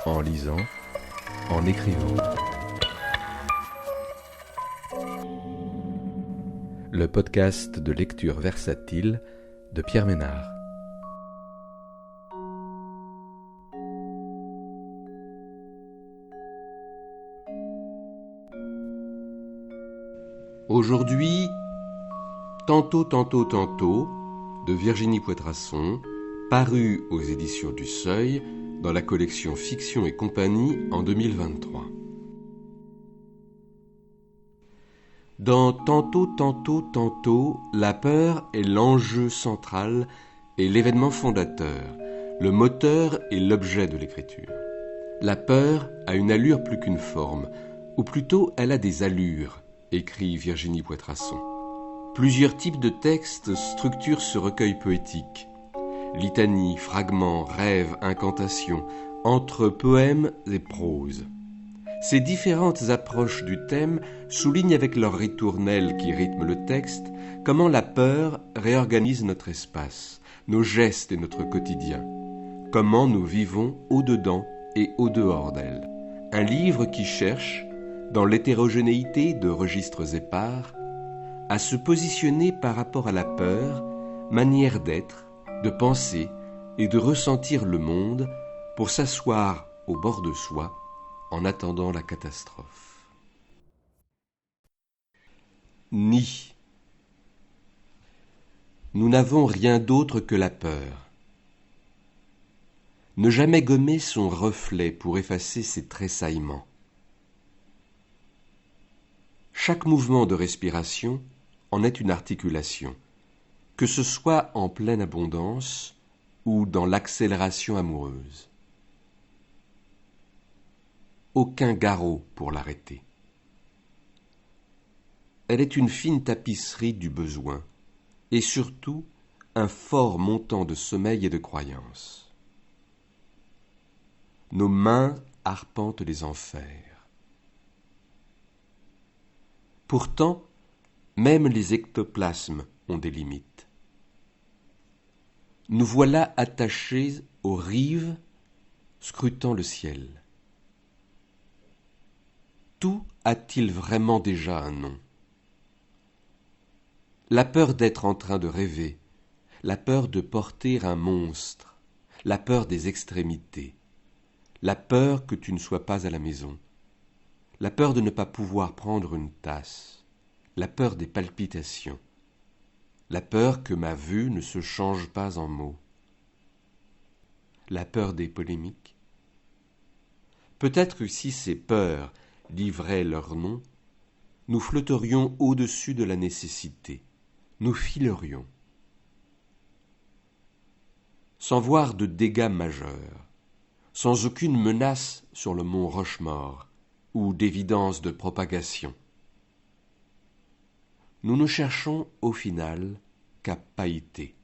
en lisant, en écrivant. Le podcast de lecture versatile de Pierre Ménard. Aujourd'hui, Tantôt, tantôt, tantôt, de Virginie Poitrasson, paru aux éditions du Seuil, dans la collection Fiction et compagnie en 2023. Dans Tantôt, tantôt, tantôt, la peur est l'enjeu central et l'événement fondateur, le moteur et l'objet de l'écriture. La peur a une allure plus qu'une forme, ou plutôt elle a des allures, écrit Virginie Poitrasson. Plusieurs types de textes structurent ce recueil poétique. Litanies, fragments, rêves, incantations, entre poèmes et prose. Ces différentes approches du thème soulignent avec leurs ritournelles qui rythment le texte comment la peur réorganise notre espace, nos gestes et notre quotidien. Comment nous vivons au-dedans et au-dehors d'elle. Un livre qui cherche, dans l'hétérogénéité de registres épars, à se positionner par rapport à la peur, manière d'être, de penser et de ressentir le monde pour s'asseoir au bord de soi en attendant la catastrophe. Ni. Nous n'avons rien d'autre que la peur. Ne jamais gommer son reflet pour effacer ses tressaillements. Chaque mouvement de respiration en est une articulation, que ce soit en pleine abondance ou dans l'accélération amoureuse. Aucun garrot pour l'arrêter. Elle est une fine tapisserie du besoin, et surtout un fort montant de sommeil et de croyance. Nos mains arpentent les enfers. Pourtant, même les ectoplasmes ont des limites. Nous voilà attachés aux rives, scrutant le ciel. Tout a-t-il vraiment déjà un nom ? La peur d'être en train de rêver, la peur de porter un monstre, la peur des extrémités, la peur que tu ne sois pas à la maison, la peur de ne pas pouvoir prendre une tasse, la peur des palpitations, la peur que ma vue ne se change pas en mots, la peur des polémiques. Peut-être que si ces peurs livraient leur nom, nous flotterions au-dessus de la nécessité, nous filerions. Sans voir de dégâts majeurs, sans aucune menace sur le mont Rochemort ou d'évidence de propagation. Nous ne cherchons au final qu'à pailleter,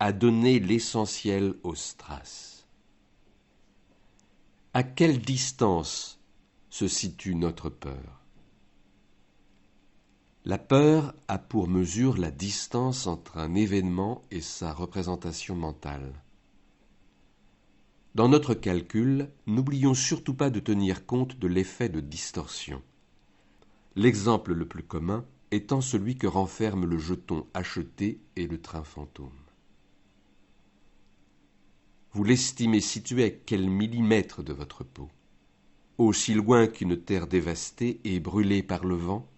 à donner l'essentiel au strass. À quelle distance se situe notre peur ? La peur a pour mesure la distance entre un événement et sa représentation mentale. Dans notre calcul, n'oublions surtout pas de tenir compte de l'effet de distorsion. L'exemple le plus commun étant celui que renferme le jeton acheté et le train fantôme. Vous l'estimez situé à quel millimètre de votre peau ? Aussi loin qu'une terre dévastée et brûlée par le vent,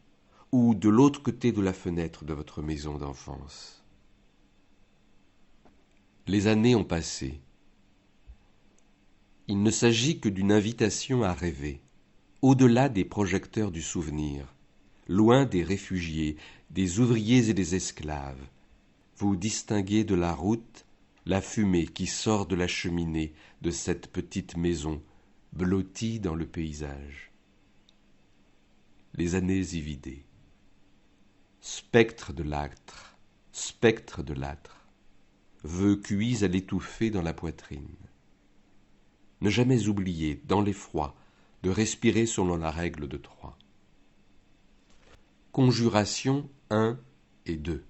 ou de l'autre côté de la fenêtre de votre maison d'enfance. Les années ont passé. Il ne s'agit que d'une invitation à rêver, au-delà des projecteurs du souvenir, loin des réfugiés, des ouvriers et des esclaves. Vous distinguez de la route la fumée qui sort de la cheminée de cette petite maison, blottie dans le paysage. Les années y vidées. Spectre de l'âtre, vœux cuits à l'étouffer dans la poitrine. Ne jamais oublier, dans l'effroi, de respirer selon la règle de 3. Conjuration 1 et 2.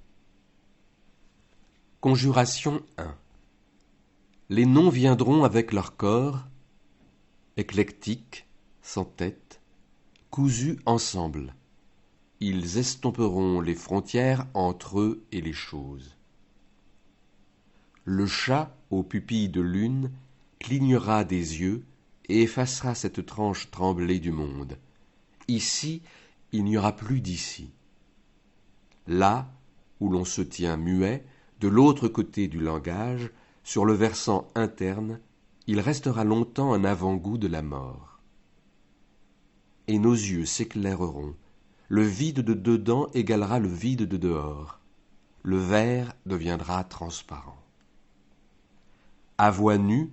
Conjuration 1. Les noms viendront avec leur corps, éclectiques, sans tête, cousus ensemble. Ils estomperont les frontières entre eux et les choses. Le chat, aux pupilles de lune, clignera des yeux et effacera cette tranche tremblée du monde. Ici, il n'y aura plus d'ici. Là, où l'on se tient muet, de l'autre côté du langage, sur le versant interne, il restera longtemps un avant-goût de la mort. Et nos yeux s'éclaireront. Le vide de dedans égalera le vide de dehors. Le verre deviendra transparent. À voix nue,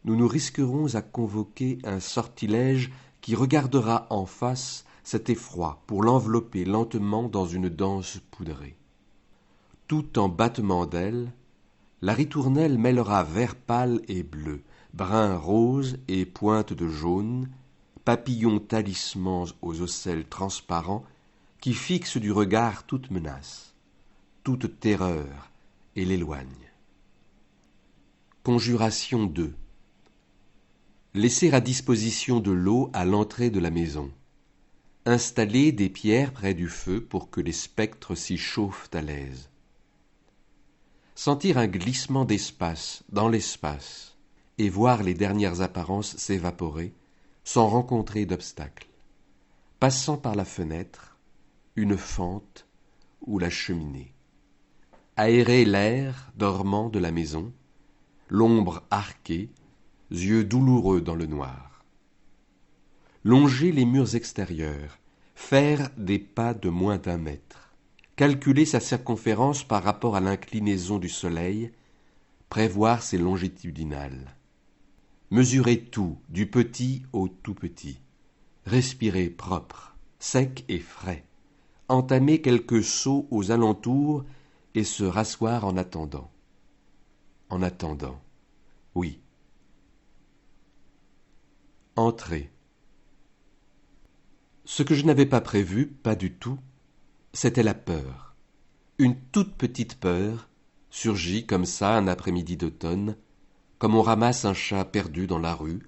nous nous risquerons à convoquer un sortilège qui regardera en face cet effroi pour l'envelopper lentement dans une danse poudrée. Tout en battement d'ailes, la ritournelle mêlera vert pâle et bleu, brun rose et pointe de jaune, papillons talismans aux ocelles transparents qui fixent du regard toute menace, toute terreur et l'éloignent. Conjuration 2. Laisser à disposition de l'eau à l'entrée de la maison. Installer des pierres près du feu pour que les spectres s'y chauffent à l'aise. Sentir un glissement d'espace dans l'espace et voir les dernières apparences s'évaporer sans rencontrer d'obstacle, passant par la fenêtre, une fente ou la cheminée. Aérer l'air dormant de la maison, l'ombre arquée, yeux douloureux dans le noir. Longer les murs extérieurs, faire des pas de moins d'1 mètre, calculer sa circonférence par rapport à l'inclinaison du soleil, prévoir ses longitudinales. Mesurer tout, du petit au tout petit. Respirer propre, sec et frais. Entamer quelques sauts aux alentours et se rasseoir en attendant. En attendant, oui. Entrer. Ce que je n'avais pas prévu, pas du tout, c'était la peur. Une toute petite peur, surgit comme ça un après-midi d'automne, comme on ramasse un chat perdu dans la rue,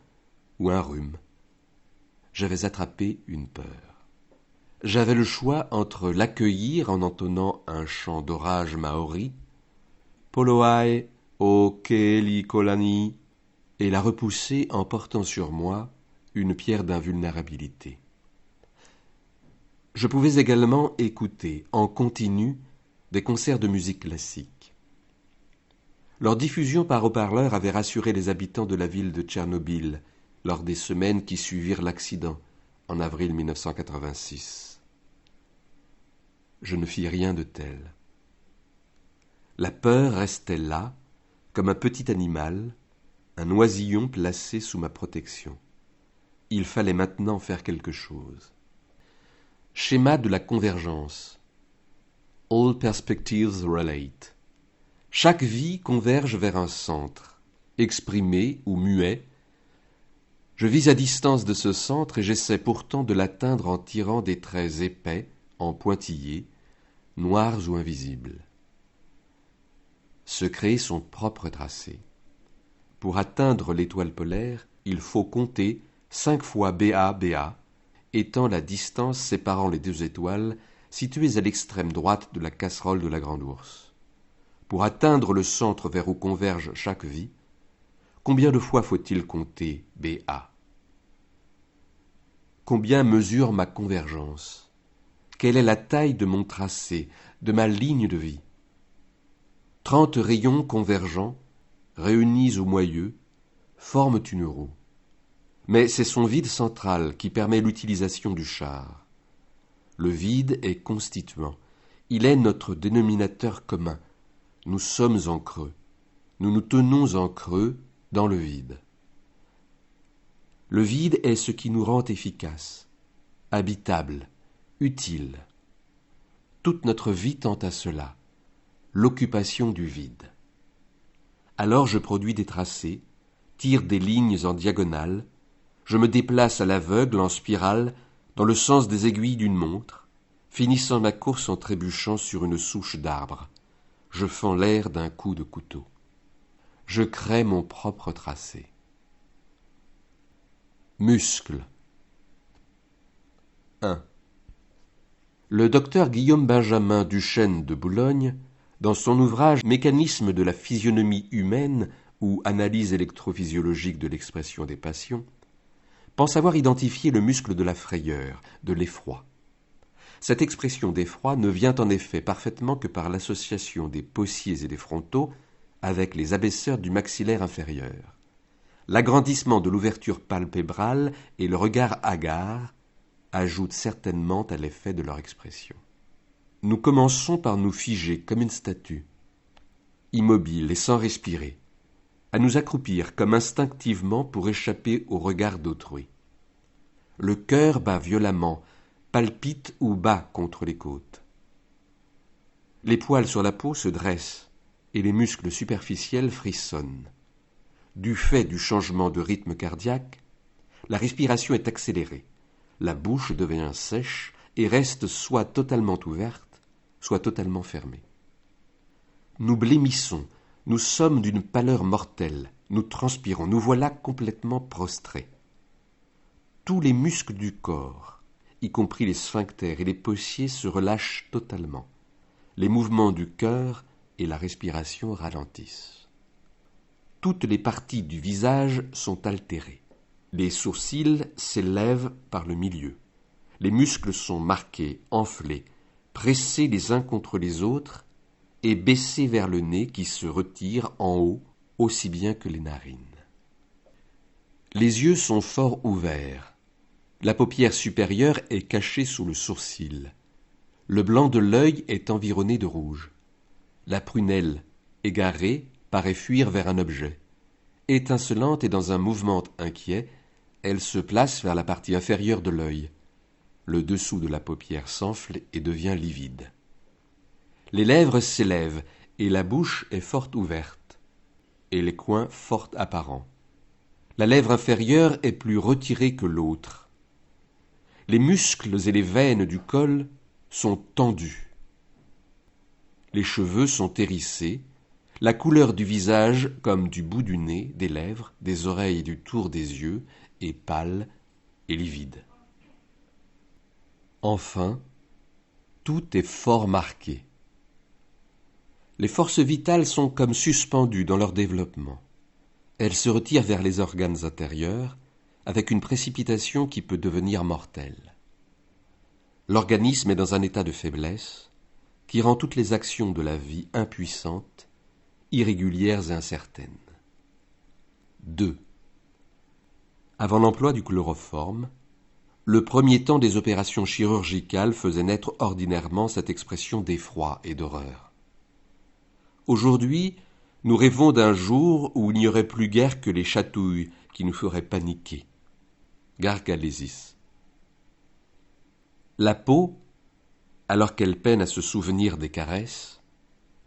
ou un rhume. J'avais attrapé une peur. J'avais le choix entre l'accueillir en entonnant un chant d'orage maori, Poloae o Keli Kolani, et la repousser en portant sur moi une pierre d'invulnérabilité. Je pouvais également écouter, en continu, des concerts de musique classique. Leur diffusion par haut-parleur avait rassuré les habitants de la ville de Tchernobyl lors des semaines qui suivirent l'accident, en avril 1986. Je ne fis rien de tel. La peur restait là, comme un petit animal, un oisillon placé sous ma protection. Il fallait maintenant faire quelque chose. Schéma de la convergence. All perspectives relate. Chaque vie converge vers un centre, exprimé ou muet. Je vis à distance de ce centre et j'essaie pourtant de l'atteindre en tirant des traits épais, en pointillés, noirs ou invisibles. Se créer son propre tracé. Pour atteindre l'étoile polaire, il faut compter 5 fois BA, étant la distance séparant les 2 étoiles situées à l'extrême droite de la casserole de la Grande Ourse. Pour atteindre le centre vers où converge chaque vie, combien de fois faut-il compter BA? Combien mesure ma convergence? Quelle est la taille de mon tracé, de ma ligne de vie? 30 rayons convergents, réunis au moyeu, forment une roue. Mais c'est son vide central qui permet l'utilisation du char. Le vide est constituant. Il est notre dénominateur commun. Nous sommes en creux. Nous nous tenons en creux dans le vide. Le vide est ce qui nous rend efficaces, habitables, utiles. Toute notre vie tend à cela, l'occupation du vide. Alors je produis des tracés, tire des lignes en diagonale, je me déplace à l'aveugle en spirale dans le sens des aiguilles d'une montre, finissant ma course en trébuchant sur une souche d'arbre. Je fends l'air d'un coup de couteau. Je crée mon propre tracé. Muscles. 1. Le docteur Guillaume Benjamin Duchesne de Boulogne, dans son ouvrage Mécanisme de la physionomie humaine ou Analyse électrophysiologique de l'expression des passions, pense avoir identifié le muscle de la frayeur, de l'effroi. Cette expression d'effroi ne vient en effet parfaitement que par l'association des possiers et des frontaux avec les abaisseurs du maxillaire inférieur. L'agrandissement de l'ouverture palpébrale et le regard hagard ajoutent certainement à l'effet de leur expression. Nous commençons par nous figer comme une statue, immobile et sans respirer, à nous accroupir comme instinctivement pour échapper au regard d'autrui. Le cœur bat violemment, palpite ou bat contre les côtes. Les poils sur la peau se dressent et les muscles superficiels frissonnent. Du fait du changement de rythme cardiaque, la respiration est accélérée, la bouche devient sèche et reste soit totalement ouverte, soit totalement fermée. Nous blêmissons, nous sommes d'une pâleur mortelle, nous transpirons, nous voilà complètement prostrés. Tous les muscles du corps, y compris les sphincters et les possiers, se relâchent totalement. Les mouvements du cœur et la respiration ralentissent. Toutes les parties du visage sont altérées. Les sourcils s'élèvent par le milieu. Les muscles sont marqués, enflés, pressés les uns contre les autres et baissés vers le nez qui se retire en haut aussi bien que les narines. Les yeux sont fort ouverts. La paupière supérieure est cachée sous le sourcil. Le blanc de l'œil est environné de rouge. La prunelle, égarée, paraît fuir vers un objet. Étincelante et dans un mouvement inquiet, elle se place vers la partie inférieure de l'œil. Le dessous de la paupière s'enfle et devient livide. Les lèvres s'élèvent et la bouche est fort ouverte, et les coins fort apparents. La lèvre inférieure est plus retirée que l'autre. Les muscles et les veines du col sont tendus. Les cheveux sont hérissés. La couleur du visage, comme du bout du nez, des lèvres, des oreilles et du tour des yeux, est pâle et livide. Enfin, tout est fort marqué. Les forces vitales sont comme suspendues dans leur développement. Elles se retirent vers les organes intérieurs, avec une précipitation qui peut devenir mortelle. L'organisme est dans un état de faiblesse, qui rend toutes les actions de la vie impuissantes, irrégulières et incertaines. 2. Avant l'emploi du chloroforme, le premier temps des opérations chirurgicales faisait naître ordinairement cette expression d'effroi et d'horreur. Aujourd'hui, nous rêvons d'un jour où il n'y aurait plus guère que les chatouilles qui nous feraient paniquer. Gargalésis. La peau, alors qu'elle peine à se souvenir des caresses,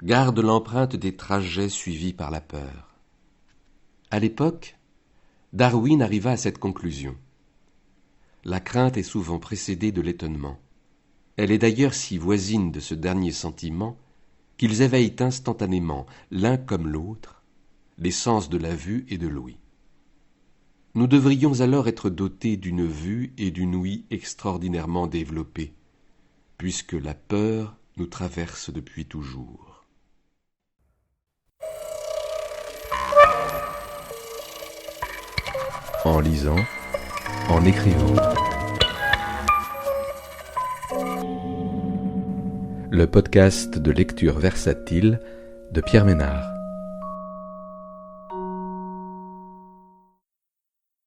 garde l'empreinte des trajets suivis par la peur. À l'époque, Darwin arriva à cette conclusion. La crainte est souvent précédée de l'étonnement. Elle est d'ailleurs si voisine de ce dernier sentiment qu'ils éveillent instantanément, l'un comme l'autre, les sens de la vue et de l'ouïe. Nous devrions alors être dotés d'une vue et d'une ouïe extraordinairement développées, puisque la peur nous traverse depuis toujours. En lisant, en écrivant. Le podcast de lecture versatile de Pierre Ménard.